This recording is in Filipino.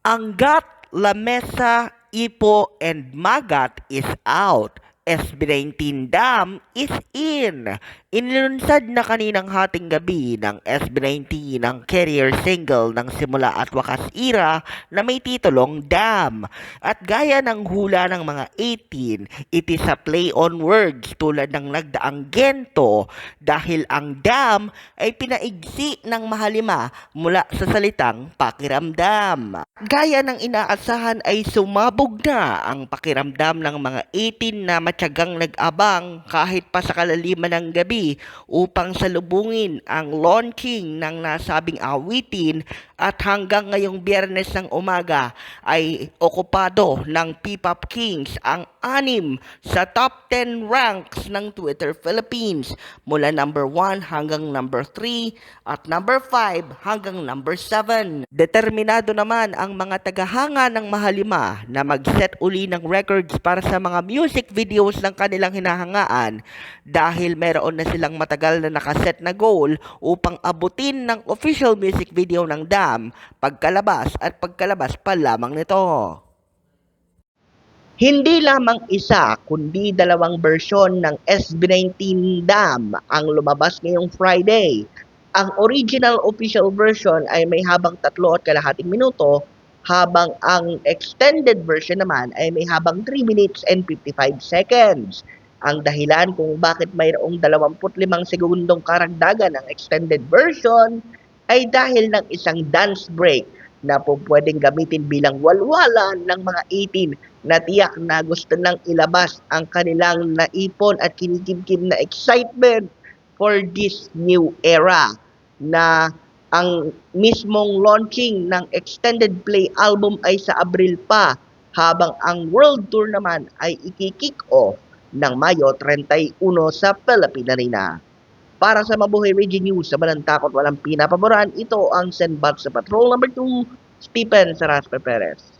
Angat, Lamesa, Ipo, and Magat is out. SB19 Dam is in. Inilunsad na kaninang hating gabi ng SB19 ang career single ng Simula at Wakas Era na may titulong Dam. At gaya ng hula ng mga 18, it is a play on words tulad ng nagdaang gento dahil ang dam ay pinaigsi ng mahalima mula sa salitang pakiramdam. Gaya ng inaasahan ay sumabog na ang pakiramdam ng mga 18 na matyagang nag-abang kahit pa sa kalaliman ng gabi upang salubungin ang launching ng nasabing awitin at hanggang ngayong Biyernes ng umaga ay okupado ng P-Pop Kings ang 6 sa top 10 ranks ng Twitter Philippines mula number 1 hanggang number 3 at number 5 hanggang number 7. Determinado naman ang mga tagahanga ng Mahalima na mag-set uli ng records para sa mga music videos ng kanilang hinahangaan dahil meron na silang matagal na nakaset na goal upang abutin ng official music video ng Dam pagkalabas pa lamang nito. Hindi lamang isa kundi dalawang bersyon ng SB19 Dam ang lumabas ngayong Friday. Ang original official version ay may habang 3.5 minuto habang ang extended version naman ay may habang 3 minutes and 55 seconds. Ang dahilan kung bakit mayroong 25 segundong karagdagan ng extended version ay dahil ng isang dance break na po pwedeng gamitin bilang walwalan ng mga 18 na tiyak na gusto nang ilabas ang kanilang naipon at kinikimkim na excitement for this new era na ang mismong launching ng extended play album ay sa Abril pa habang ang world tour naman ay iki-kick off ng Mayo 31 sa Philippine Arena. Para sa Mabuhay Radio News, sa Walang Takot Walang Pinapaboran, ito ang Senbat sa Patrol number 2, Stephen Saraspe Perez.